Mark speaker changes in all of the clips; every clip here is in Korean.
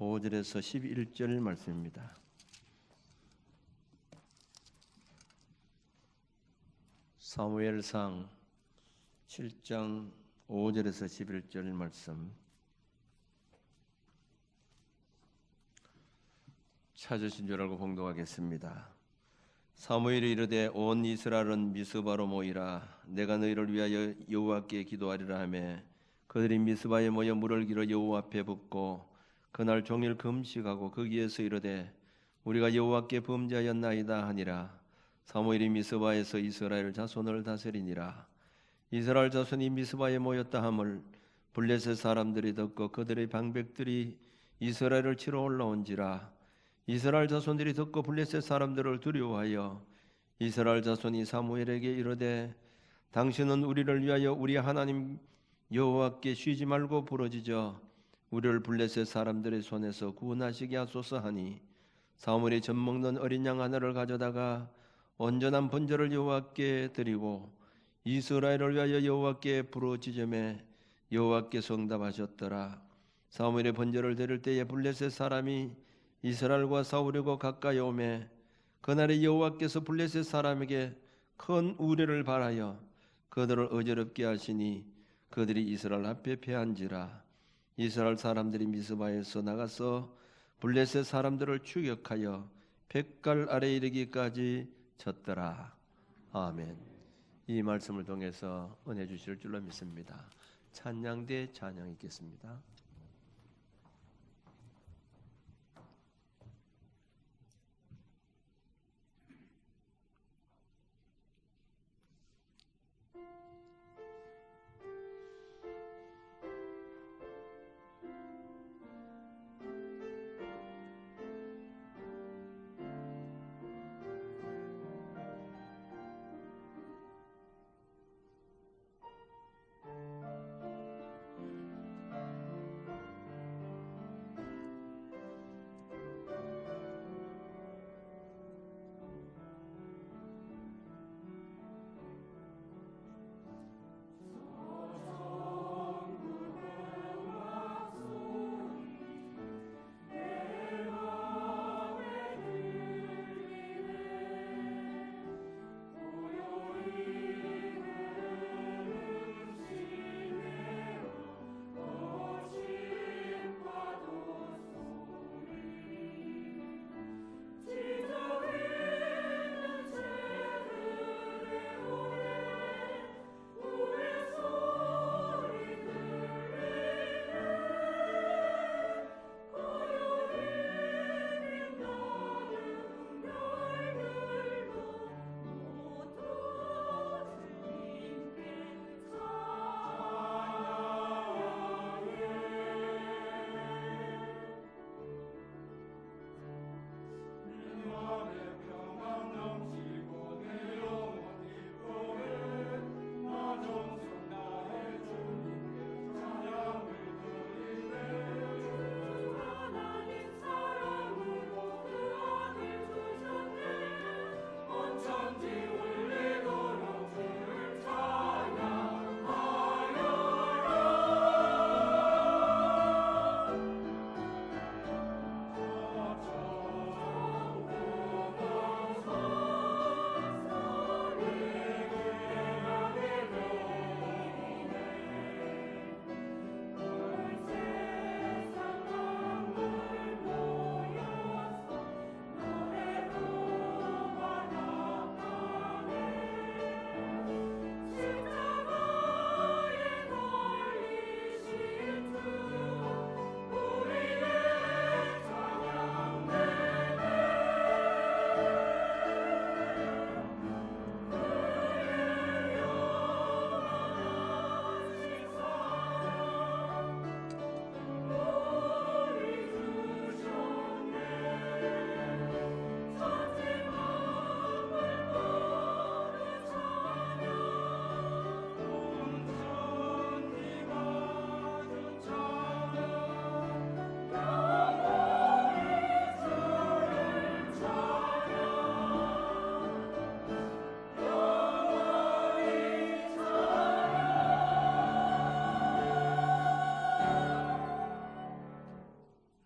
Speaker 1: 5절에서 11절 말씀입니다. 사무엘상 7장 5절에서 11절 말씀 찾으신 줄 알고 봉독하겠습니다. 사무엘이 이르되 온 이스라엘은 미스바로 모이라. 내가 너희를 위하여 여호와께 기도하리라 하며 그들이 미스바에 모여 물을 길어 여호와 앞에 붓고 그날 종일 금식하고 거기에서 이르되 우리가 여호와께 범죄하였나이다 하니라. 사무엘이 미스바에서 이스라엘 자손을 다스리니라. 이스라엘 자손이 미스바에 모였다 함을 블레셋 사람들이 듣고 그들의 방백들이 이스라엘을 치러 올라온지라. 이스라엘 자손들이 듣고 블레셋 사람들을 두려워하여 이스라엘 자손이 사무엘에게 이르되 당신은 우리를 위하여 우리 하나님 여호와께 쉬지 말고 부르짖어 우리를 블레셋 사람들의 손에서 구원하시게 하소서 하니 사무엘이 젖 먹는 어린 양 하나를 가져다가 온전한 번제를 여호와께 드리고 이스라엘을 위하여 여호와께 부르짖으매 여호와께서 응답하셨더라. 사무엘의 번제를 드릴 때에 블레셋 사람이 이스라엘과 싸우려고 가까이 오매 그날에 여호와께서 블레셋 사람에게 큰 우레를 발하여 그들을 어지럽게 하시니 그들이 이스라엘 앞에 패한지라. 이스라엘 사람들이 미스바에서 나가서 블레셋 사람들을 추격하여 뱃갈 아래 이르기까지 쳤더라. 아멘. 이 말씀을 통해서 은혜 주실 줄로 믿습니다. 찬양대 찬양 있겠습니다.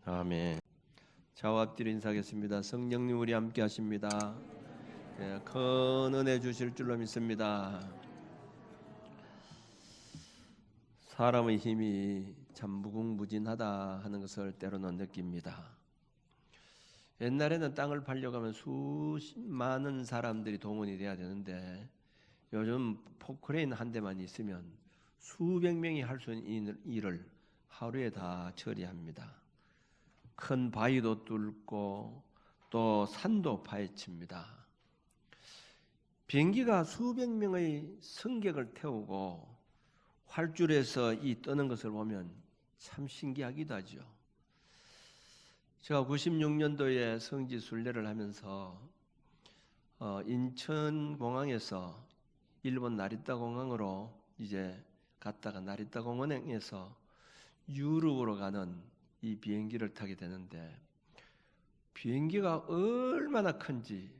Speaker 1: 아멘. 좌우 앞뒤로 인사하겠습니다. 성령님 우리 함께 하십니다. 네, 큰 은혜 주실 줄로 믿습니다. 사람의 힘이 참 무궁무진하다 하는 것을 때로는 느낍니다. 옛날에는 땅을 팔려가면 많은 사람들이 동원이 돼야 되는데 요즘 포크레인 한 대만 있으면 수백 명이 할 수 있는 일을 하루에 다 처리합니다. 큰 바위도 뚫고 또 산도 파헤칩니다. 비행기가 수백 명의 승객을 태우고 활줄에서 떠는 것을 보면 참 신기하기도 하죠. 제가 96년도에 성지 순례를 하면서 인천공항에서 일본 나리타 공항으로 이제 갔다가 나리타 공항에서 유럽으로 가는 이 비행기를 타게 되는데 비행기가 얼마나 큰지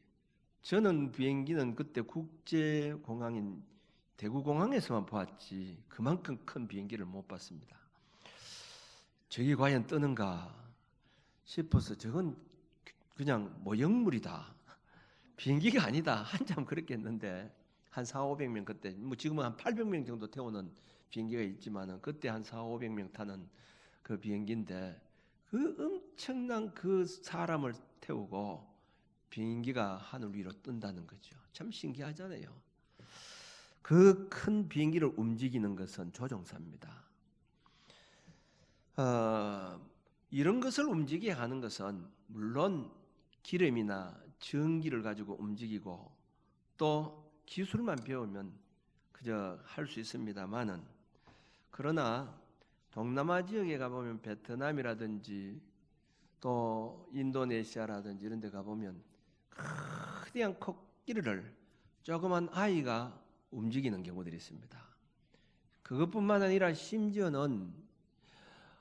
Speaker 1: 저는 비행기는 그때 국제공항인 대구공항에서만 보았지 그만큼 큰 비행기를 못 봤습니다. 저기 과연 뜨는가 싶어서 저건 그냥 모형물이다. 비행기가 아니다. 한참 그렇게 했는데 한 400~500명 그때 뭐 지금은 한 800명 정도 태우는 비행기가 있지만은 그때 한 400~500명 타는 그 비행기인데 그 엄청난 그 사람을 태우고 비행기가 하늘 위로 뜬다는 거죠. 참 신기하잖아요. 그 큰 비행기를 움직이는 것은 조종사입니다. 이런 것을 움직이게 하는 것은 물론 기름이나 전기를 가지고 움직이고 또 기술만 배우면 그저 할 수 있습니다만은 그러나 동남아 지역에 가보면 베트남이라든지 또 인도네시아라든지 이런 데 가보면 거대한 코끼리를 조그만 아이가 움직이는 경우들이 있습니다. 그것뿐만 아니라 심지어는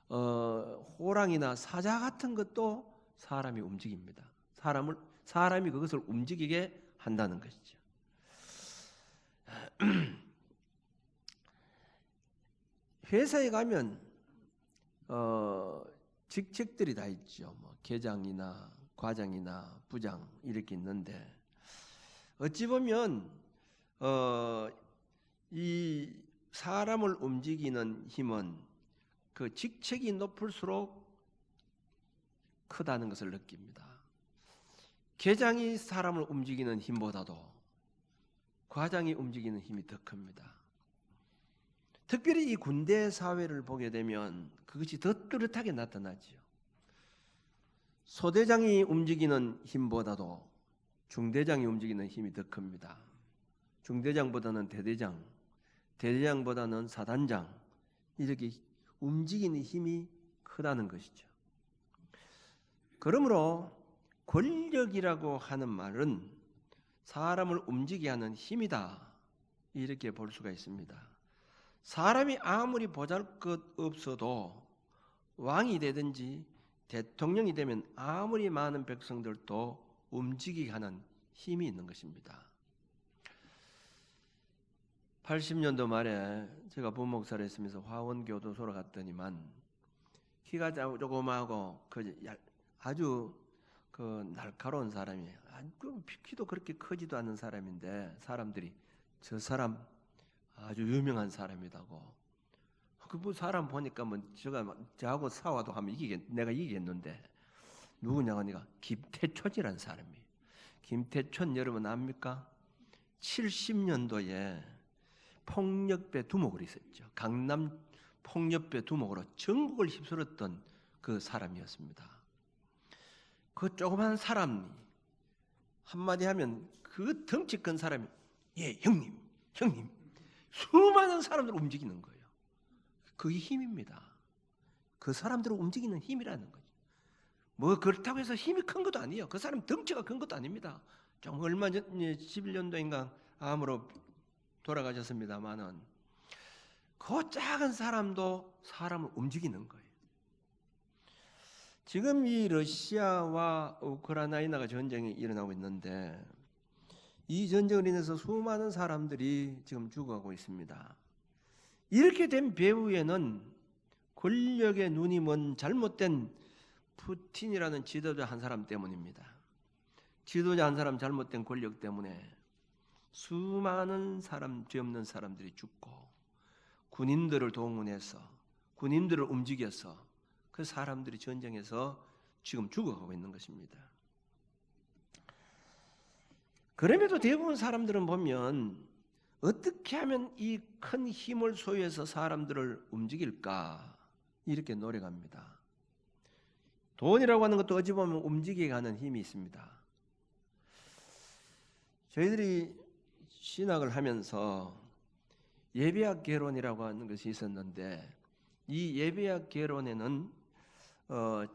Speaker 1: 호랑이나 사자 같은 것도 사람이 움직입니다. 사람이 그것을 움직이게 한다는 것이죠. 회사에 가면 직책들이 다 있죠. 뭐 계장이나 과장이나 부장 이렇게 있는데 어찌 보면 이 사람을 움직이는 힘은 그 직책이 높을수록 크다는 것을 느낍니다. 계장이 사람을 움직이는 힘보다도 과장이 움직이는 힘이 더 큽니다. 특별히 이 군대 사회를 보게 되면 그것이 더 뚜렷하게 나타나지요. 소대장이 움직이는 힘보다도 중대장이 움직이는 힘이 더 큽니다. 중대장보다는 대대장, 대대장보다는 사단장 이렇게 움직이는 힘이 크다는 것이죠. 그러므로 권력이라고 하는 말은 사람을 움직이게 하는 힘이다 이렇게 볼 수가 있습니다. 사람이 아무리 보잘것 없어도 왕이 되든지 대통령이 되면 아무리 많은 백성들도 움직이게 하는 힘이 있는 것입니다. 80년도 말에 제가 부목사를 했으면서 화원교도소로 갔더니만 키가 조그마하고 아주 날카로운 사람이 키도 그렇게 크지도 않은 사람인데 사람들이 저 사람 아주 유명한 사람이라고 그 사람 보니까 뭐 저하고 싸워도 하면 내가 이기겠는데 누구냐고 하니까 김태촌이라는 사람이. 김태촌 여러분 압니까? 70년도에 폭력배 두목을 있었죠. 강남 폭력배 두목으로 전국을 휩쓸었던 그 사람이었습니다. 그 조그만 사람이 한마디 하면 그 덩치 큰 사람이 예 형님 수많은 사람들을 움직이는 거예요. 그게 힘입니다. 그 사람들을 움직이는 힘이라는 거죠. 뭐 그렇다고 해서 힘이 큰 것도 아니에요. 그 사람 덩치가 큰 것도 아닙니다. 좀 얼마 전 11년도인가 암으로 돌아가셨습니다만은 그 작은 사람도 사람을 움직이는 거예요. 지금 이 러시아와 우크라이나가 전쟁이 일어나고 있는데 이 전쟁으로 인해서 수많은 사람들이 지금 죽어가고 있습니다. 이렇게 된 배후에는 권력의 눈이 먼 잘못된 푸틴이라는 지도자 한 사람 때문입니다. 지도자 한 사람 잘못된 권력 때문에 수많은 사람, 죄 없는 사람들이 죽고 군인들을 동원해서 군인들을 움직여서 그 사람들이 전쟁에서 지금 죽어가고 있는 것입니다. 그럼에도 대부분 사람들은 보면 어떻게 하면 이 큰 힘을 소유해서 사람들을 움직일까 이렇게 노력합니다. 돈이라고 하는 것도 어찌 보면 움직이게 하는 힘이 있습니다. 저희들이 신학을 하면서 예배학 개론이라고 하는 것이 있었는데 이 예배학 개론에는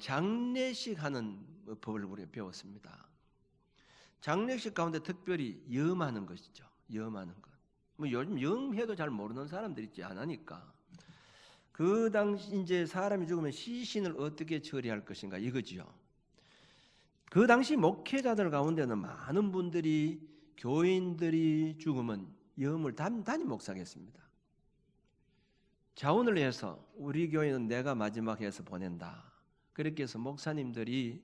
Speaker 1: 장례식 하는 법을 우리가 배웠습니다. 장례식 가운데 특별히 염하는 것이죠. 염하는 것. 뭐 요즘 염해도 잘 모르는 사람들 있지 않으니까. 그 당시 이제 사람이 죽으면 시신을 어떻게 처리할 것인가 이거지요. 그 당시 목회자들 가운데는 많은 분들이 교인들이 죽으면 염을 단단히 묵상했습니다. 자원을 해서 우리 교회는 내가 마지막 해서 보낸다. 그렇게 해서 목사님들이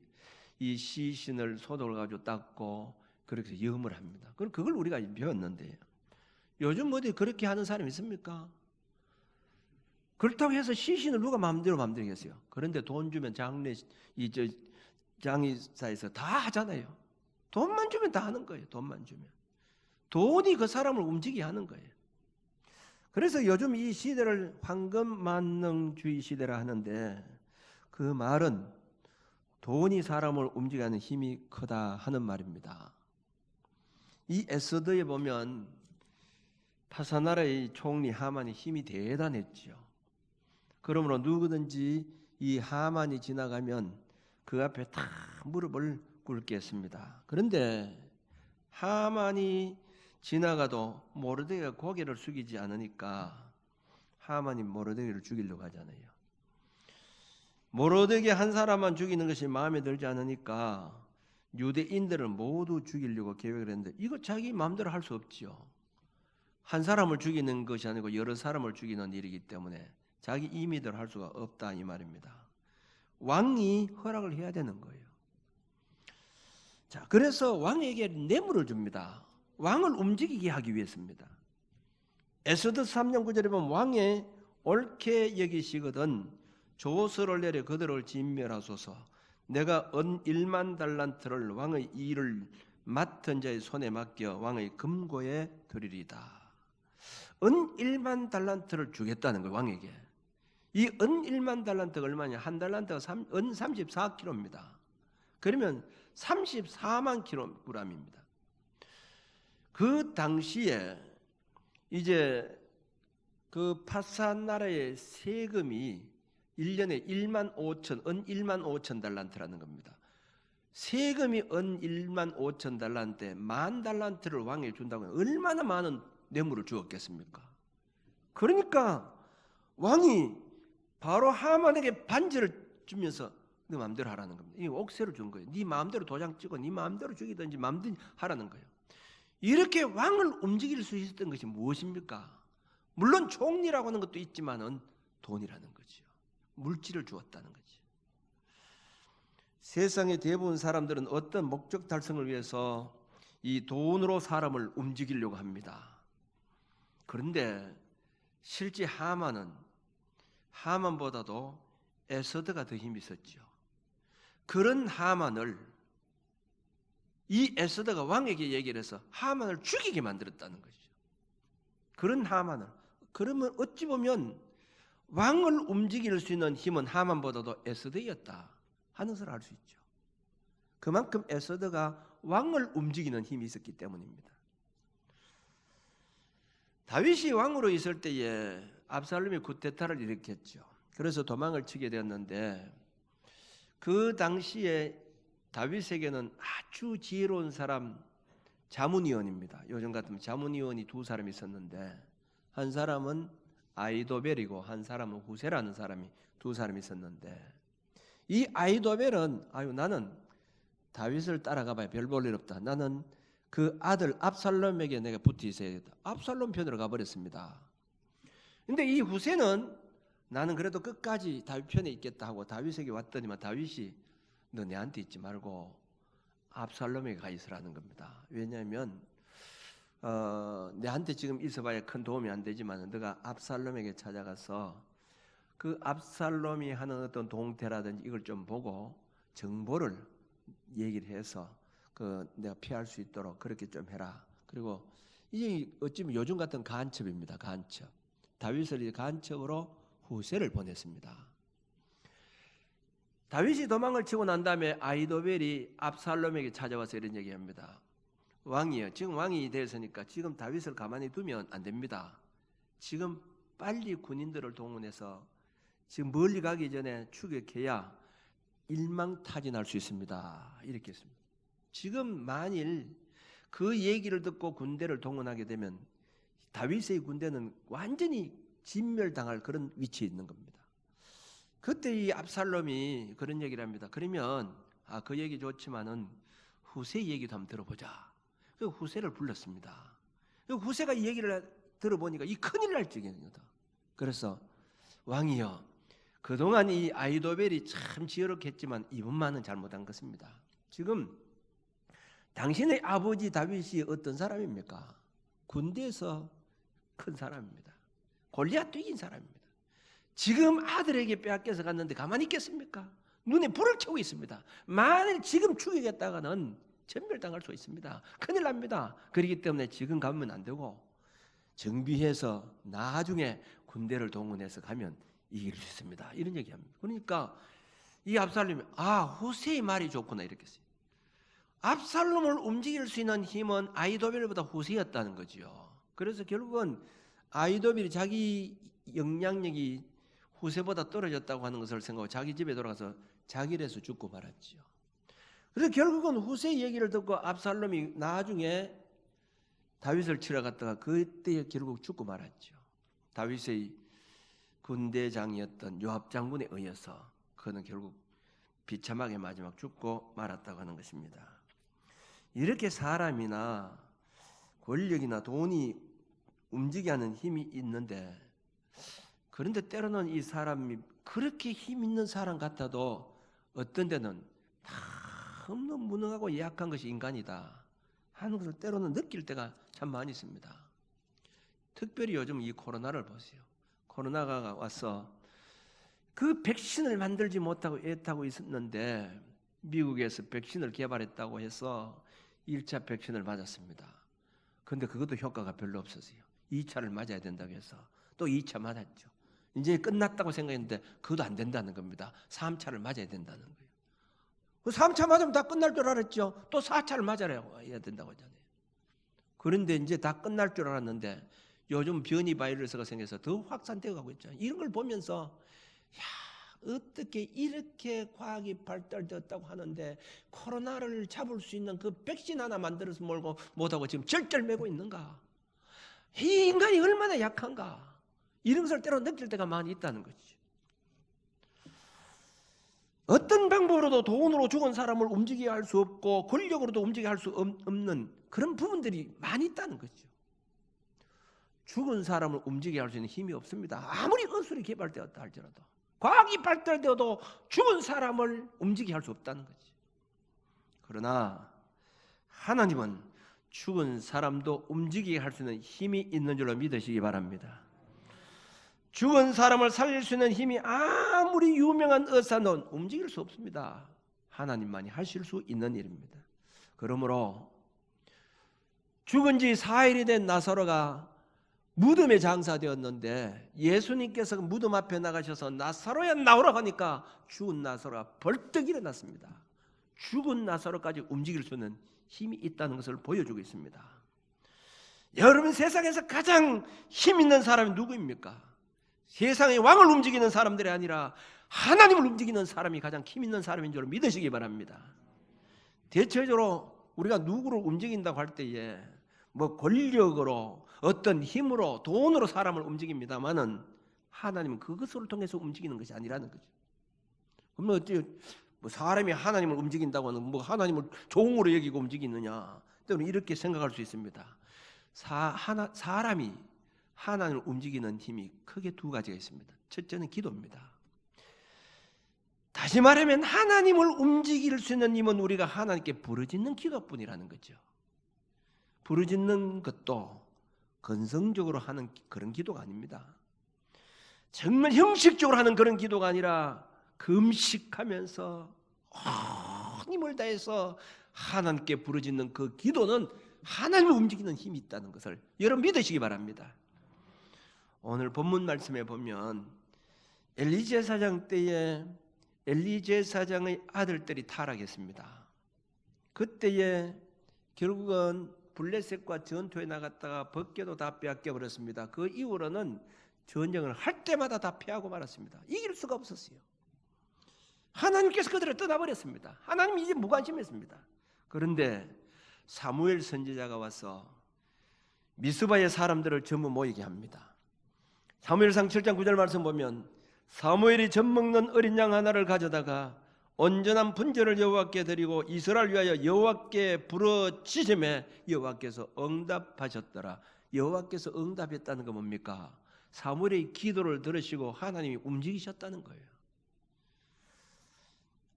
Speaker 1: 이 시신을 소독을 가지고 닦고 그렇게 해서 염을 합니다. 그럼 그걸 우리가 배웠는데요. 요즘 어디 그렇게 하는 사람이 있습니까? 그렇다고 해서 시신을 누가 마음대로 만들겠어요? 그런데 돈 주면 장의사에서 다 하잖아요. 돈만 주면 다 하는 거예요. 돈만 주면. 돈이 그 사람을 움직이게 하는 거예요. 그래서 요즘 이 시대를 황금만능주의 시대라 하는데 그 말은 돈이 사람을 움직이는 힘이 크다 하는 말입니다. 이 에스더에 보면 파사나라의 총리 하만이 힘이 대단했죠. 그러므로 누구든지 이 하만이 지나가면 그 앞에 다 무릎을 꿇게 했습니다. 그런데 하만이 지나가도 모르드게가 고개를 숙이지 않으니까 하만이 모르드게를 죽이려고 하잖아요. 모르드게 한 사람만 죽이는 것이 마음에 들지 않으니까 유대인들을 모두 죽이려고 계획을 했는데 이거 자기 마음대로 할 수 없지요. 한 사람을 죽이는 것이 아니고 여러 사람을 죽이는 일이기 때문에 자기 임의대로 할 수가 없다 이 말입니다. 왕이 허락을 해야 되는 거예요. 자, 그래서 왕에게 뇌물을 줍니다. 왕을 움직이게 하기 위해서입니다. 에스더 3장 9절에 보면 왕의 옳게 여기시거든 조서를 내려 그들을 진멸하소서. 내가 은 1만 달란트를 왕의 일을 맡은 자의 손에 맡겨 왕의 금고에 드리리다. 은 1만 달란트를 주겠다는 거예요. 왕에게. 이 은 1만 달란트가 얼마냐? 한 달란트가 은 34kg입니다. 그러면 34만 kg입니다. 그 당시에 이제 그 파산 나라의 세금이 1년에 1만 5천, 은 1만 5천 달란트라는 겁니다. 세금이 은 1만 5천 달란트에 10,000달란트를 왕에게 준다고 하면 얼마나 많은 뇌물을 주었겠습니까? 그러니까 왕이 바로 하만에게 반지를 주면서 네 마음대로 하라는 겁니다. 이 옥새를 준 거예요. 네 마음대로 도장 찍어 네 마음대로 죽이든지 마음대로 하라는 거예요. 이렇게 왕을 움직일 수 있었던 것이 무엇입니까? 물론 총리라고 하는 것도 있지만은 돈이라는 거죠. 물질을 주었다는 거죠. 세상의 대부분 사람들은 어떤 목적 달성을 위해서 이 돈으로 사람을 움직이려고 합니다. 그런데 실제 하만보다도 에스더가 더 힘이 있었죠. 그런 하만을 이 에스더가 왕에게 얘기를 해서 하만을 죽이게 만들었다는 것이죠. 그런 하만을. 그러면 어찌 보면 왕을 움직일 수 있는 힘은 하만보다도 에스더였다 하는 것을 알 수 있죠. 그만큼 에스더가 왕을 움직이는 힘이 있었기 때문입니다. 다윗이 왕으로 있을 때에 압살롬이 쿠데타를 일으켰죠. 그래서 도망을 치게 되었는데 그 당시에 다윗에게는 아주 지혜로운 사람 자문위원입니다. 요즘 같으면 자문위원이 2사람이 있었는데 한 사람은 아이도벨이고 한 사람은 후세라는 사람이 2사람이 있었는데 이 아이도벨은 나는 다윗을 따라가봐야 별 볼 일 없다. 나는 그 아들 압살롬에게 내가 붙어 있어야겠다. 압살롬 편으로 가버렸습니다. 근데 이 후세는 나는 그래도 끝까지 다윗 편에 있겠다 하고 다윗에게 왔더니만 다윗이 너 내한테 있지 말고 압살롬에게 가 있으라는 겁니다. 왜냐하면 내한테 지금 있어봐야 큰 도움이 안 되지만 너가 압살롬에게 찾아가서 그 압살롬이 하는 어떤 동태라든지 이걸 좀 보고 정보를 얘기를 해서 내가 피할 수 있도록 그렇게 좀 해라. 그리고 이게 어찌면 요즘 같은 간첩입니다. 간첩. 다윗을 간첩으로 후세를 보냈습니다. 다윗이 도망을 치고 난 다음에 아히도벨이 압살롬에게 찾아와서 이런 얘기합니다. 왕이요, 지금 왕이 되었으니까 지금 다윗을 가만히 두면 안 됩니다. 지금 빨리 군인들을 동원해서 지금 멀리 가기 전에 추격해야 일망타진할 수 있습니다. 이렇게 했습니다. 지금 만일 그 얘기를 듣고 군대를 동원하게 되면 다윗의 군대는 완전히 진멸당할 그런 위치에 있는 겁니다. 그때 이 압살롬이 그런 얘기를 합니다. 그러면 그 얘기 좋지만은 후세 얘기도 한번 들어보자. 그 후세를 불렀습니다. 그 후세가 이 얘기를 들어보니까 이 큰일 날 지경이다. 그래서 왕이여, 그동안 이 아히도벨이 참 지혜롭겠지만 이번만은 잘못한 것입니다. 지금 당신의 아버지 다윗이 어떤 사람입니까? 군대에서 큰 사람입니다. 골리앗도 이긴 사람입니다. 지금 아들에게 빼앗겨서 갔는데 가만히 있겠습니까? 눈에 불을 켜고 있습니다. 만일 지금 죽이겠다가는 전멸당할 수 있습니다. 큰일 납니다. 그렇기 때문에 지금 가면 안 되고 정비해서 나중에 군대를 동원해서 가면 이길 수 있습니다. 이런 얘기합니다. 그러니까 이 압살롬이 후세의 말이 좋구나 이렇게 했어요. 압살롬을 움직일 수 있는 힘은 아히도벨보다 후세였다는 거죠. 그래서 결국은 아히도벨이 자기 영향력이 후세보다 떨어졌다고 하는 것을 생각하고 자기 집에 돌아가서 자길에서 죽고 말았지요. 그래서 결국은 후세 얘기를 듣고 압살롬이 나중에 다윗을 치러 갔다가 그때 결국 죽고 말았죠. 다윗의 군대장이었던 요압 장군에 의해서 그는 결국 비참하게 마지막 죽고 말았다고 하는 것입니다. 이렇게 사람이나 권력이나 돈이 움직이게 하는 힘이 있는데, 그런데 때로는 이 사람이 그렇게 힘 있는 사람 같아도 어떤 데는 너무 무능하고 약한 것이 인간이다 하는 것을 때로는 느낄 때가 참 많이 있습니다. 특별히 요즘 이 코로나를 보세요. 코로나가 와서 그 백신을 만들지 못하고 애타고 있었는데 미국에서 백신을 개발했다고 해서 1차 백신을 맞았습니다. 그런데 그것도 효과가 별로 없었어요. 2차를 맞아야 된다고 해서 또 2차 맞았죠. 이제 끝났다고 생각했는데 그것도 안 된다는 겁니다. 3차를 맞아야 된다는 거예요. 그 3차 맞으면 다 끝날 줄 알았죠. 또 4차를 맞아야 된다고 하잖아요. 그런데 이제 다 끝날 줄 알았는데 요즘 변이 바이러스가 생겨서 더 확산되어 가고 있잖아요. 이런 걸 보면서 어떻게 이렇게 과학이 발달되었다고 하는데 코로나를 잡을 수 있는 그 백신 하나 만들어서 못하고 지금 절절매고 있는가? 이 인간이 얼마나 약한가? 이런 것을 때로 느낄 때가 많이 있다는 거지. 어떤 방법으로도 돈으로 죽은 사람을 움직이게 할 수 없고 권력으로도 움직이게 할 수 없는 그런 부분들이 많이 있다는 거죠. 죽은 사람을 움직이게 할 수 있는 힘이 없습니다. 아무리 의술이 개발되었다 할지라도 과학이 발달되어도 죽은 사람을 움직이게 할 수 없다는 거지. 그러나 하나님은 죽은 사람도 움직이게 할 수 있는 힘이 있는 줄로 믿으시기 바랍니다. 죽은 사람을 살릴 수 있는 힘이 아무리 유명한 의사는 움직일 수 없습니다. 하나님만이 하실 수 있는 일입니다. 그러므로 죽은 지 4일이 된 나사로가 무덤에 장사되었는데 예수님께서 무덤 앞에 나가셔서 나사로야 나오라 하니까 죽은 나사로가 벌떡 일어났습니다. 죽은 나사로까지 움직일 수 있는 힘이 있다는 것을 보여주고 있습니다. 여러분, 세상에서 가장 힘 있는 사람이 누구입니까? 세상의 왕을 움직이는 사람들이 아니라 하나님을 움직이는 사람이 가장 힘 있는 사람인 줄 믿으시기 바랍니다. 대체적으로 우리가 누구를 움직인다고 할 때에 권력으로 어떤 힘으로 돈으로 사람을 움직입니다만은 하나님은 그것을 통해서 움직이는 것이 아니라는 거죠. 그러면 어째 사람이 하나님을 움직인다고 하는 하나님을 종으로 여기고 움직이느냐? 때로는 이렇게 생각할 수 있습니다. 사람이 하나님을 움직이는 힘이 크게 두 가지가 있습니다. 첫째는 기도입니다. 다시 말하면 하나님을 움직일 수 있는 힘은 우리가 하나님께 부르짖는 기도뿐이라는 거죠. 부르짖는 것도 건성적으로 하는 그런 기도가 아닙니다. 정말 형식적으로 하는 그런 기도가 아니라 금식하면서 힘을 다해서 하나님께 부르짖는 그 기도는 하나님을 움직이는 힘이 있다는 것을 여러분 믿으시기 바랍니다. 오늘 본문 말씀에 보면 엘리 제사장 때에 엘리 제사장의 아들들이 타락했습니다. 그때에 결국은 블레셋과 전투에 나갔다가 벗겨도 다 빼앗겨 버렸습니다. 그 이후로는 전쟁을 할 때마다 다 패하고 말았습니다. 이길 수가 없었어요. 하나님께서 그들을 떠나버렸습니다. 하나님이 이제 무관심했습니다. 그런데 사무엘 선지자가 와서 미스바의 사람들을 전부 모이게 합니다. 사무엘상 7장 9절 말씀 보면 사무엘이 젖 먹는 어린 양 하나를 가져다가 온전한 분제를 여호와께 드리고 이스라엘 위하여 여호와께 부르짖음에 여호와께서 응답하셨더라. 여호와께서 응답했다는 건 뭡니까? 사무엘의 기도를 들으시고 하나님이 움직이셨다는 거예요.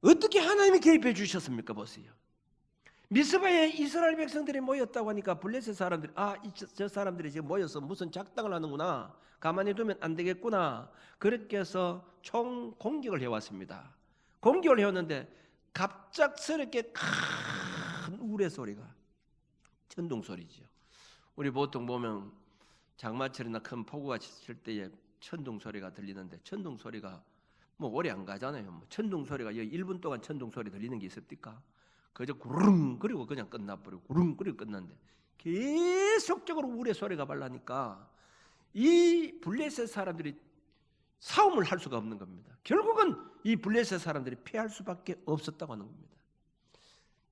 Speaker 1: 어떻게 하나님이 개입해 주셨습니까? 보세요. 미스바에 이스라엘 백성들이 모였다고 하니까 블레셋 사람들이 저 사람들이 지금 모여서 무슨 작당을 하는구나, 가만히 두면 안 되겠구나, 그렇게 해서 총 공격을 해왔습니다. 공격을 해왔는데 갑작스럽게 큰 우레소리가, 천둥소리죠. 우리 보통 보면 장마철이나 큰 폭우가 칠 때에 천둥소리가 들리는데 천둥소리가 뭐 오래 안 가잖아요. 뭐 천둥소리가 1분 동안 천둥소리 들리는 게 있습니까? 그저 구릉 그리고 그냥 끝나버리고 구릉 그리고 끝났는데 계속적으로 우레소리가 발라니까 이 블레셋 사람들이 싸움을 할 수가 없는 겁니다. 결국은 이 블레셋 사람들이 패할 수밖에 없었다고 하는 겁니다.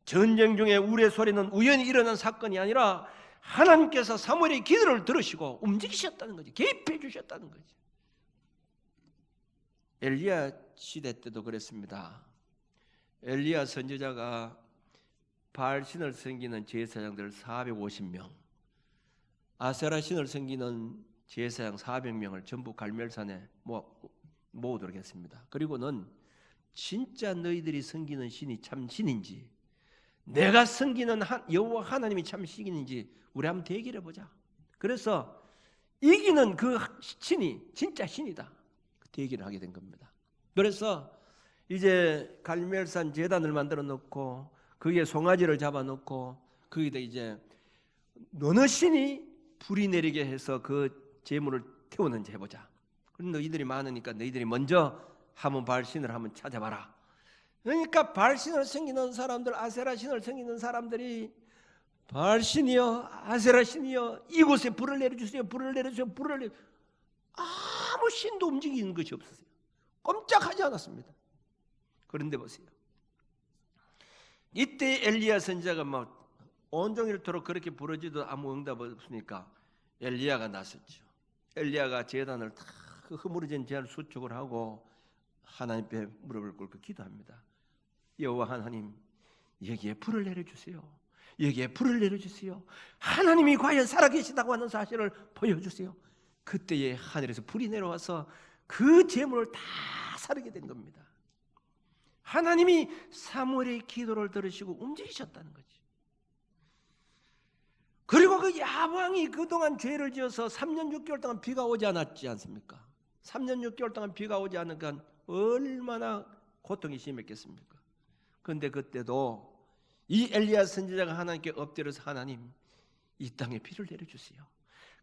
Speaker 1: 전쟁 중에 우레소리는 우연히 일어난 사건이 아니라 하나님께서 사무엘의 기도를 들으시고 움직이셨다는 거지. 개입해 주셨다는 거지. 엘리야 시대 때도 그랬습니다. 엘리야 선지자가 바알신을 섬기는 제사장들 450명, 아세라 신을 섬기는 제사장 400명을 전부 갈멜산에 모으도록 했습니다. 그리고는 진짜 너희들이 섬기는 신이 참 신인지, 내가 섬기는 여호와 하나님이 참 신인지 우리 한번 대결해 보자. 그래서 이기는 그 신이 진짜 신이다, 대결을 하게 된 겁니다. 그래서 이제 갈멜산 제단을 만들어 놓고 거기에 송아지를 잡아 놓고 거기다 이제 어느 신이 불이 내리게 해서 그 제물을 태우는지 해보자. 그럼 너희들이 많으니까 너희들이 먼저 한번 바알신을 한번 찾아봐라. 그러니까 바알신을 섬기는 사람들, 아세라 신을 섬기는 사람들이 바알신이여 아세라 신이여 이곳에 불을 내려주세요, 불을 내려주세요, 불을 내려. 아무 신도 움직이는 것이 없었어요. 꼼짝하지 않았습니다. 그런데 보세요. 이때 엘리야 선지자가 막 온종일토록 그렇게 부르지도 아무 응답 없으니까 엘리야가 나섰죠. 엘리야가 제단을 다 그 허물어진 제단을 수축을 하고 하나님께 무릎을 꿇고 기도합니다. 여호와 하나님, 여기에 불을 내려주세요. 여기에 불을 내려주세요. 하나님이 과연 살아계시다고 하는 사실을 보여주세요. 그때에 하늘에서 불이 내려와서 그 제물을 다 사르게 된 겁니다. 하나님이 사무엘의 기도를 들으시고 움직이셨다는 거지. 그리고 그 야왕이 그동안 죄를 지어서 3년 6개월 동안 비가 오지 않았지 않습니까? 3년 6개월 동안 비가 오지 않으니까 얼마나 고통이 심했겠습니까? 그런데 그때도 이 엘리야 선지자가 하나님께 엎드려서 하나님, 이 땅에 비를 내려주세요.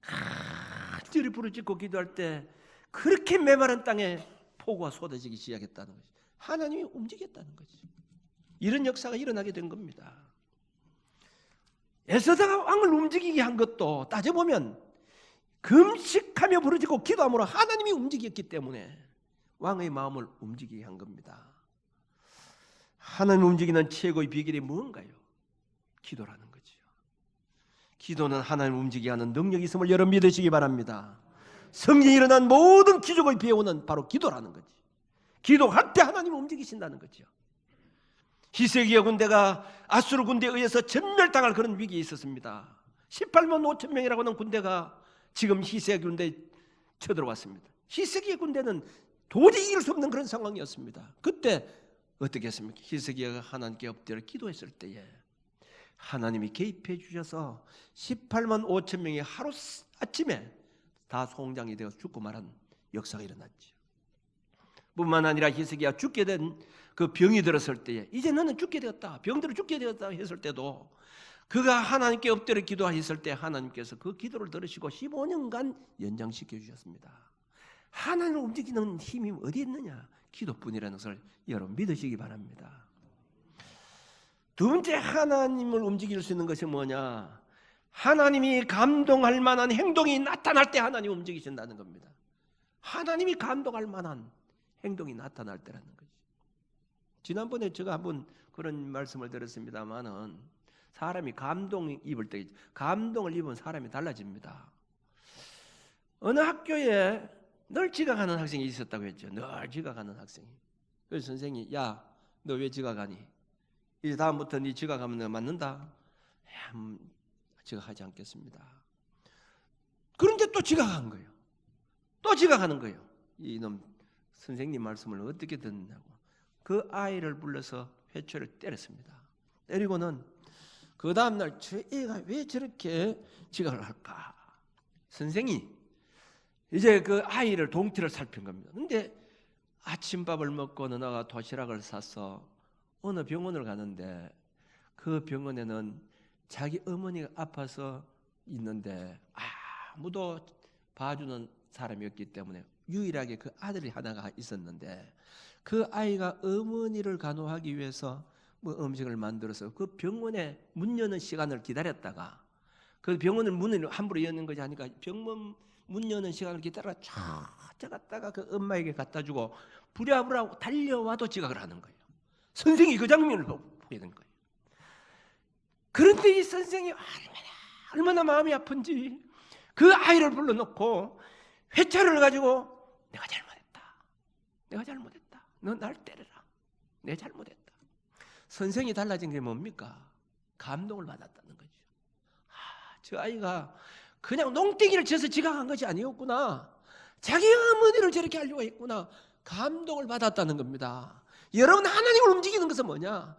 Speaker 1: 간절히 부르짖고 기도할 때 그렇게 메마른 땅에 폭우가 쏟아지기 시작했다는 거지. 하나님이 움직였다는 거지. 이런 역사가 일어나게 된 겁니다. 에스더가 왕을 움직이게 한 것도 따져보면 금식하며 부르짖고 기도함으로 하나님이 움직였기 때문에 왕의 마음을 움직이게 한 겁니다. 하나님 움직이는 최고의 비결이 무언가요? 기도라는 거죠. 기도는 하나님 움직이게 하는 능력이 있음을 여러분 믿으시기 바랍니다. 성경에 일어난 모든 기적의 배후는 바로 기도라는 거지. 기도할 때 하나님 움직이신다는 거죠. 히스기야 군대가 아수르 군대에 의해서 전멸당할 그런 위기에 있었습니다. 18만 5천 명이라고 하는 군대가 지금 히스기야 군대에 쳐들어왔습니다. 히스기야 군대는 도저히 이길 수 없는 그런 상황이었습니다. 그때 어떻게 했습니까? 히스기야가 하나님께 엎드려 기도했을 때에 하나님이 개입해 주셔서 18만 5천 명이 하루 아침에 다 송장이 되어 죽고 말한 역사가 일어났죠. 뿐만 아니라 히스기야 죽게 된 그 병이 들었을 때에 이제 너는 죽게 되었다, 병들어 죽게 되었다 했을 때도 그가 하나님께 엎드려 기도했을 때 하나님께서 그 기도를 들으시고 15년간 연장시켜 주셨습니다. 하나님을 움직이는 힘이 어디 있느냐? 기도뿐이라는 것을 여러분 믿으시기 바랍니다. 두 번째, 하나님을 움직일 수 있는 것이 뭐냐? 하나님이 감동할 만한 행동이 나타날 때 하나님 움직이신다는 겁니다. 하나님이 감동할 만한 행동이 나타날 때라는 거죠. 지난번에 제가 한번 그런 말씀을 드렸습니다만은 사람이 감동을 입을 때 감동을 입은 사람이 달라집니다. 어느 학교에 늘 지각하는 학생이 있었다고 했죠. 늘 지각하는 학생이. 그래서 선생님이 야, 너 왜 지각하니? 이제 다음부터 네 지각하면 내가 맞는다. 지각하지 않겠습니다. 그런데 또 지각한 거예요. 또 지각하는 거예요. 이놈 선생님 말씀을 어떻게 듣느냐고 그 아이를 불러서 회초를 때렸습니다. 때리고는 그 다음날 저 애가 왜 저렇게 지각을 할까? 선생이 이제 그 아이를 동태를 살핀 겁니다. 근데 아침밥을 먹고 누나가 도시락을 싸서 어느 병원을 가는데 그 병원에는 자기 어머니가 아파서 있는데 아무도 봐주는 사람이 없기 때문에 유일하게 그 아들이 하나가 있었는데 그 아이가 어머니를 간호하기 위해서 뭐 음식을 만들어서 그 병원에 문 여는 시간을 기다렸다가 그 병원을 문을 함부로 여는 것이 아니까 병원 문 여는 시간을 기다려 찾아갔다가 그 엄마에게 갖다 주고 부랴부랴 달려와도 지각을 하는 거예요. 선생이 그 장면을 보게 된 거예요. 그런데 이 선생이 얼마나 마음이 아픈지 그 아이를 불러놓고 회차를 가지고 내가 잘못했다. 너 날 때려라. 내가 잘못했다. 선생이 달라진 게 뭡니까? 감동을 받았다는 거죠. 저 아이가 그냥 농땡이를 쳐서 지각한 것이 아니었구나. 자기 어머니를 저렇게 하려고 했구나. 감동을 받았다는 겁니다. 여러분, 하나님을 움직이는 것은 뭐냐?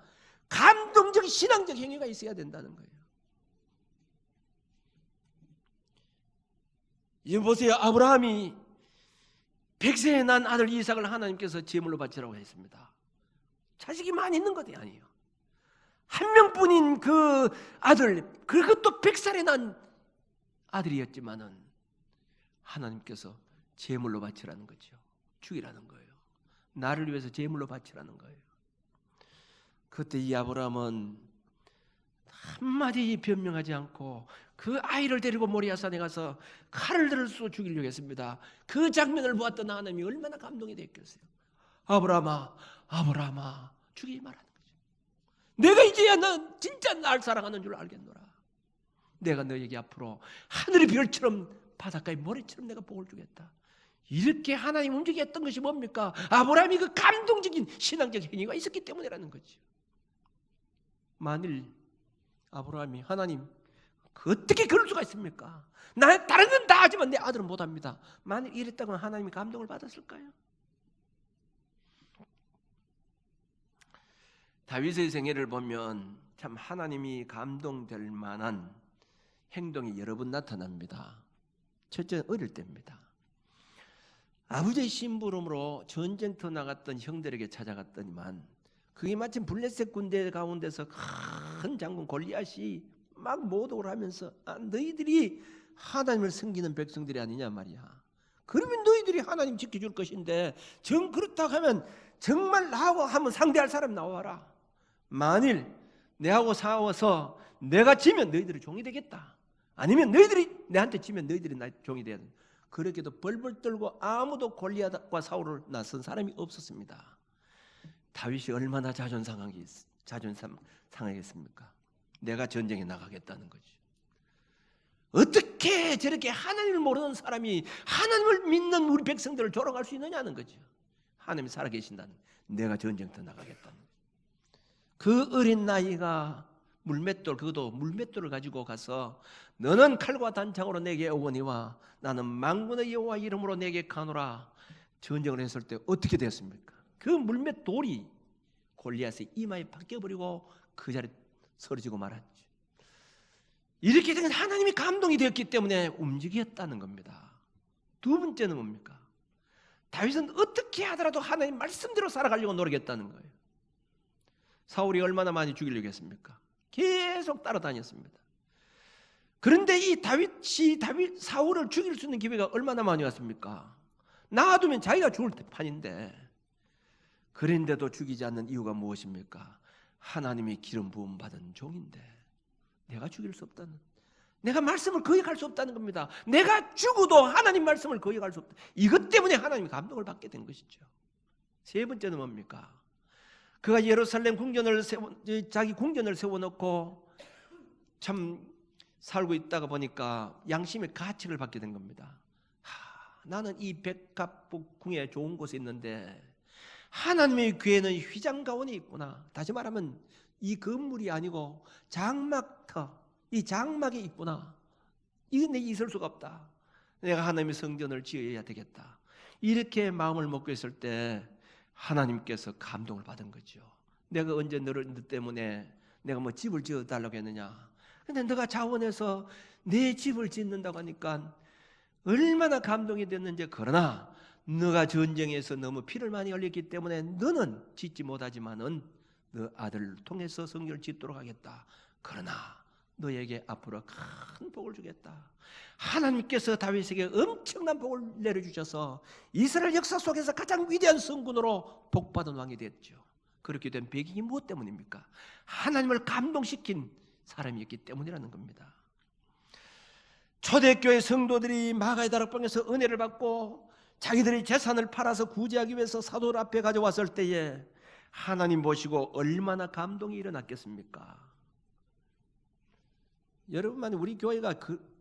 Speaker 1: 감동적 신앙적 행위가 있어야 된다는 거예요. 이거 보세요. 아브라함이 100세에 난 아들 이삭을 하나님께서 제물로 바치라고 했습니다. 자식이 많이 있는 것이 아니에요. 한 명뿐인 그 아들, 그것도 100살에 난 아들이었지만은 하나님께서 제물로 바치라는 거죠. 죽이라는 거예요. 나를 위해서 제물로 바치라는 거예요. 그때 이 아브라함은 한마디 변명하지 않고 그 아이를 데리고 모리아산에 가서 칼을 들어서 죽이려고 했습니다. 그 장면을 보았던 하나님이 얼마나 감동이 됐겠어요. 아브라함아, 아브라함아, 죽이지 말라는 거죠. 내가 이제야 너 진짜 날 사랑하는 줄 알겠노라. 내가 너에게 앞으로 하늘의 별처럼 바닷가의 모래처럼 내가 복을 주겠다. 이렇게 하나님 움직였던 것이 뭡니까? 아브라함이 그 감동적인 신앙적 행위가 있었기 때문이라는 거죠. 만일 아브라함이 하나님 어떻게 그럴 수가 있습니까? 나 다른 건 다 하지만 내 아들은 못합니다. 만일 이랬다면 하나님이 감동을 받았을까요? 다윗의 생애를 보면 참 하나님이 감동될 만한 행동이 여러 번 나타납니다. 첫째는 어릴 때입니다. 아버지의 심부름으로 전쟁터 나갔던 형들에게 찾아갔더니만 그게 마침 블레셋 군대 가운데서 큰 장군 골리앗이 막 모독을 하면서 너희들이 하나님을 섬기는 백성들이 아니냐 말이야. 그러면 너희들이 하나님 지켜줄 것인데 정 그렇다고 하면 정말 나하고 한번 상대할 사람 나와라. 만일 내하고 싸워서 내가 지면 너희들이 종이 되겠다. 아니면 너희들이 내한테 지면 너희들이 나 종이 되야 된다. 그렇게도 벌벌 떨고 아무도 골리앗과 사울을 나선 사람이 없었습니다. 다윗이 얼마나 자존심 상하겠습니까? 내가 전쟁에 나가겠다는 거지. 어떻게 저렇게 하나님을 모르는 사람이 하나님을 믿는 우리 백성들을 조롱할 수 있느냐는 거죠. 하나님이 살아계신다는, 내가 전쟁터 나가겠다는 거죠. 그 어린 나이가 물맷돌, 그것도 물맷돌을 가지고 가서 너는 칼과 단창으로 내게 오거니와 나는 만군의 여호와 이름으로 내게 가노라. 전쟁을 했을 때 어떻게 되었습니까? 그 물맷 돌이 골리앗의 이마에 박혀버리고 그 자리에 쓰러지고 말았죠. 이렇게 된 하나님이 감동이 되었기 때문에 움직였다는 겁니다. 두 번째는 뭡니까? 다윗은 어떻게 하더라도 하나님 말씀대로 살아가려고 노력했다는 거예요. 사울이 얼마나 많이 죽이려고 했습니까? 계속 따라다녔습니다. 그런데 이 사울을 죽일 수 있는 기회가 얼마나 많이 왔습니까? 놔두면 자기가 죽을 판인데, 그런데도 죽이지 않는 이유가 무엇입니까? 하나님이 기름 부음 받은 종인데 내가 죽일 수 없다는, 내가 말씀을 거역할 수 없다는 겁니다. 내가 죽어도 하나님 말씀을 거역할 수 없다. 이것 때문에 하나님이 감동을 받게 된 것이죠. 세 번째는 뭡니까? 그가 예루살렘 자기 궁전을 세워놓고 참 살고 있다가 보니까 양심의 가책을 받게 된 겁니다. 나는 이 백합궁에 좋은 곳에 있는데 하나님의 교회는 휘장가운에 있구나. 다시 말하면 이 건물이 아니고 장막터, 이 장막에 있구나. 이건 내게 있을 수가 없다. 내가 하나님의 성전을 지어야 되겠다. 이렇게 마음을 먹고 있을 때 하나님께서 감동을 받은 거죠. 내가 언제 너 때문에 내가 뭐 집을 지어 달라고 했느냐. 근데 너가 자원해서 내 집을 짓는다고 하니까 얼마나 감동이 됐는지. 그러나 너가 전쟁에서 너무 피를 많이 흘렸기 때문에 너는 짓지 못하지만은 너 아들을 통해서 성전을 짓도록 하겠다. 그러나 너에게 앞으로 큰 복을 주겠다. 하나님께서 다윗에게 엄청난 복을 내려주셔서 이스라엘 역사 속에서 가장 위대한 성군으로 복받은 왕이 됐죠. 그렇게 된 배경이 무엇 때문입니까? 하나님을 감동시킨 사람이었기 때문이라는 겁니다. 초대교회 성도들이 마가의 다락방에서 은혜를 받고 자기들의 재산을 팔아서 구제하기 위해서 사도 앞에 가져왔을 때에 하나님 보시고 얼마나 감동이 일어났겠습니까? 여러분만 우리 교회가 그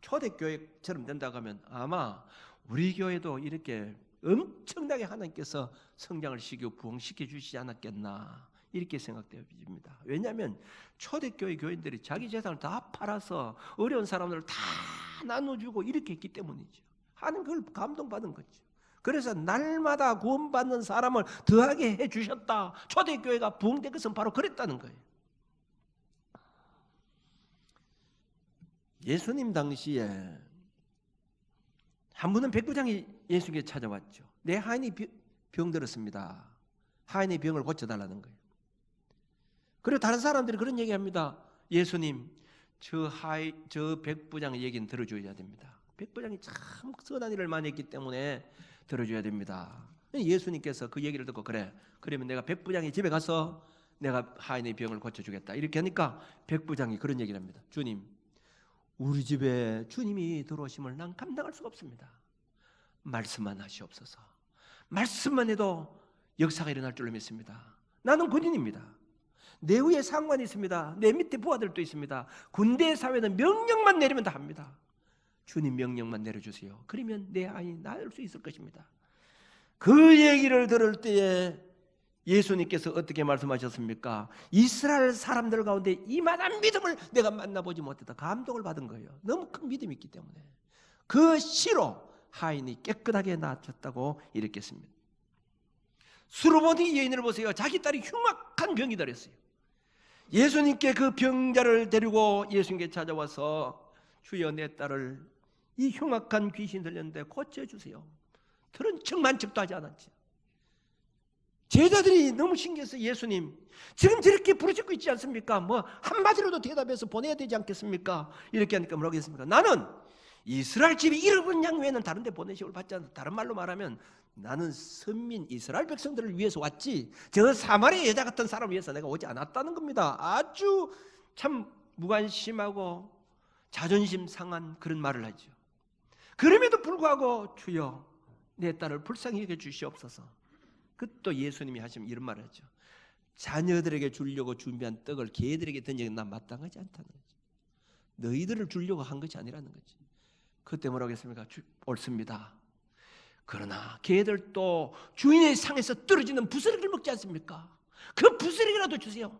Speaker 1: 초대교회처럼 된다고 하면 아마 우리 교회도 이렇게 엄청나게 하나님께서 성장을 시키고 부흥시켜 주시지 않았겠나 이렇게 생각되어집니다. 왜냐하면 초대교회 교인들이 자기 재산을 다 팔아서 어려운 사람들을 다 나눠주고 이렇게 했기 때문이죠. 하는 걸 감동받은 거죠. 그래서 날마다 구원받는 사람을 더하게 해주셨다. 초대교회가 부흥된 것은 바로 그랬다는 거예요. 예수님 당시에 한 분은 백부장이 예수님께 찾아왔죠. 내 하인이 병들었습니다. 하인의 병을 고쳐달라는 거예요. 그리고 다른 사람들이 그런 얘기합니다. 예수님, 저 백부장의 얘기는 들어줘야 됩니다. 백부장이 참 선한 일을 많이 했기 때문에 들어줘야 됩니다. 예수님께서 그 얘기를 듣고 그래, 그러면 내가 백부장의 집에 가서 내가 하인의 병을 고쳐주겠다 이렇게 하니까 백부장이 그런 얘기를 합니다. 주님, 우리 집에 주님이 들어오심을 난 감당할 수가 없습니다. 말씀만 하시옵소서. 말씀만 해도 역사가 일어날 줄로 믿습니다. 나는 군인입니다. 내 위에 상관이 있습니다. 내 밑에 부하들도 있습니다. 군대 사회는 명령만 내리면 다 합니다. 주님 명령만 내려주세요. 그러면 내 아이 나을 수 있을 것입니다. 그 얘기를 들을 때에 예수님께서 어떻게 말씀하셨습니까? 이스라엘 사람들 가운데 이만한 믿음을 내가 만나보지 못했다. 감동을 받은 거예요. 너무 큰 믿음이 있기 때문에. 그 시로 하인이 깨끗하게 나아졌다고 일으켰습니다. 수르보니 여인을 보세요. 자기 딸이 흉악한 병이 들었어요. 예수님께 그 병자를 데리고 예수님께 찾아와서 주여 내 딸을 이 흉악한 귀신 들렸는데 고쳐주세요. 들은 척만 척도 하지 않았지. 제자들이 너무 신기해서 예수님 지금 저렇게 부르짖고 있지 않습니까? 뭐 한마디로도 대답해서 보내야 되지 않겠습니까? 이렇게 하니까 뭐라고 했습니까? 나는 이스라엘 집이 잃어버린 양 외에는 다른 데 보내심을 받지 않는다. 다른 말로 말하면 나는 선민 이스라엘 백성들을 위해서 왔지 저 사마리아 여자 같은 사람을 위해서 내가 오지 않았다는 겁니다. 아주 참 무관심하고 자존심 상한 그런 말을 하죠. 그럼에도 불구하고 주여 내 딸을 불쌍히 여겨 주시옵소서. 그또 예수님이 하시면 이런 말을 하죠. 자녀들에게 주려고 준비한 떡을 개들에게 던지는 난 마땅하지 않다는 거죠. 너희들을 주려고 한 것이 아니라는 거지. 그때 뭐라고 했습니까? 옳습니다. 그러나 개들도 주인의 상에서 떨어지는 부스러기를 먹지 않습니까? 그 부스러기라도 주세요.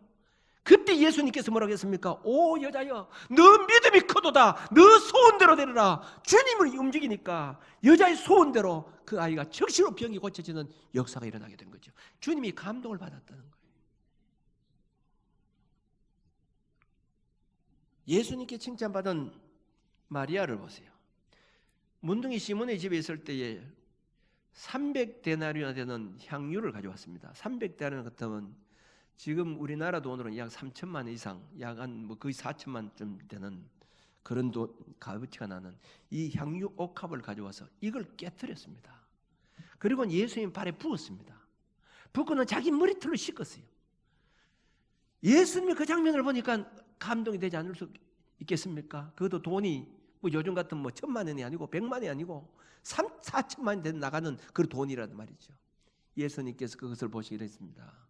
Speaker 2: 그때 예수님께서 뭐라고 했습니까? 오 여자여, 너 믿음이 크도다. 너 소원대로 되리라. 주님을 움직이니까 여자의 소원대로 그 아이가 즉시로 병이 고쳐지는 역사가 일어나게 된 거죠. 주님이 감동을 받았다는 거예요. 예수님께 칭찬받은 마리아를 보세요. 문둥이 시몬의 집에 있을 때에 300데나리온이나 되는 향유를 가져왔습니다. 300데나리온 같으면 지금 우리나라 돈으로는 약 3천만 원 이상, 약 한 거의 4천만 좀 되는 그런 값어치가 나는 이 향유 옥합을 가져와서 이걸 깨뜨렸습니다. 그리고 예수님 발에 부었습니다. 붓고는 자기 머리털로 씻었어요. 예수님이 그 장면을 보니까 감동이 되지 않을 수 있겠습니까? 그것도 돈이 뭐 요즘 같은 뭐 1,000만 원이 아니고 100만 원이 아니고 4천만 원이 되는 나가는 그 돈이라는 말이죠. 예수님께서 그것을 보시기로 했습니다.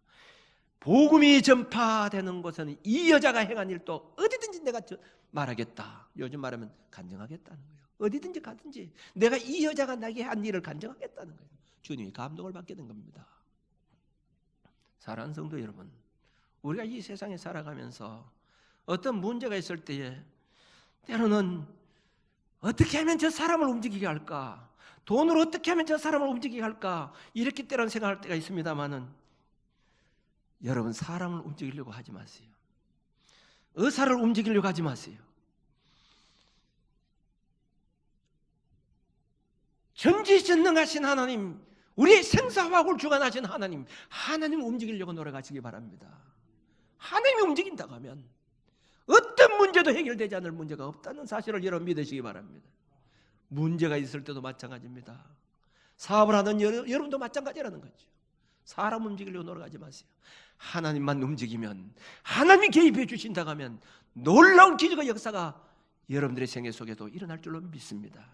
Speaker 2: 복음이 전파되는 곳에는 이 여자가 행한 일도 어디든지 내가 말하겠다. 요즘 말하면 간증하겠다는 거예요. 어디든지 가든지 내가 이 여자가 나에게 한 일을 간증하겠다는 거예요. 주님이 감동을 받게 된 겁니다. 사랑하는 성도 여러분, 우리가 이 세상에 살아가면서 어떤 문제가 있을 때에 때로는 어떻게 하면 저 사람을 움직이게 할까? 돈으로 어떻게 하면 저 사람을 움직이게 할까? 이렇게 때로는 생각할 때가 있습니다만은 여러분, 사람을 움직이려고 하지 마세요. 의사를 움직이려고 하지 마세요. 전지전능하신 하나님, 우리의 생사화학을 주관하신 하나님, 하나님 움직이려고 노력하시기 바랍니다. 하나님이 움직인다고 하면 어떤 문제도 해결되지 않을 문제가 없다는 사실을 여러분 믿으시기 바랍니다. 문제가 있을 때도 마찬가지입니다. 사업을 하는 여러분도 마찬가지라는 거죠. 사람 움직이려고 노력하지 마세요. 하나님만 움직이면, 하나님이 개입해 주신다고 하면 놀라운 기적의 역사가 여러분들의 생애 속에도 일어날 줄로 믿습니다.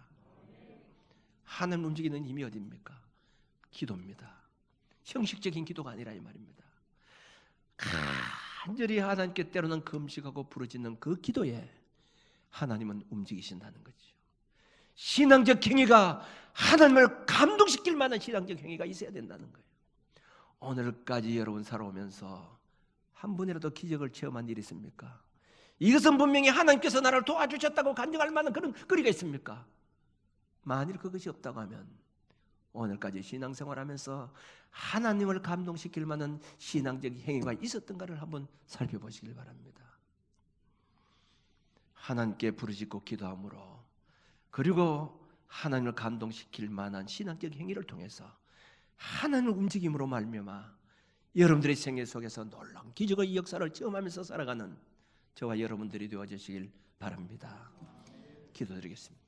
Speaker 2: 하나님 움직이는 힘이 어디입니까? 기도입니다. 형식적인 기도가 아니라 이 말입니다. 간절히 하나님께 때로는 금식하고 부르짖는 그 기도에 하나님은 움직이신다는 거죠. 신앙적 행위가 하나님을 감동시킬 만한 신앙적 행위가 있어야 된다는 거예요. 오늘까지 여러분 살아오면서 한 번이라도 기적을 체험한 일이 있습니까? 이것은 분명히 하나님께서 나를 도와주셨다고 간증할 만한 그런 거리가 있습니까? 만일 그것이 없다고 하면 오늘까지 신앙생활하면서 하나님을 감동시킬 만한 신앙적 행위가 있었던가를 한번 살펴보시길 바랍니다. 하나님께 부르짖고 기도함으로, 그리고 하나님을 감동시킬 만한 신앙적 행위를 통해서 하나님의 움직임으로 말미암아 여러분들의 생애 속에서 놀라운 기적의 역사를 체험하면서 살아가는 저와 여러분들이 되어주시길 바랍니다. 기도드리겠습니다.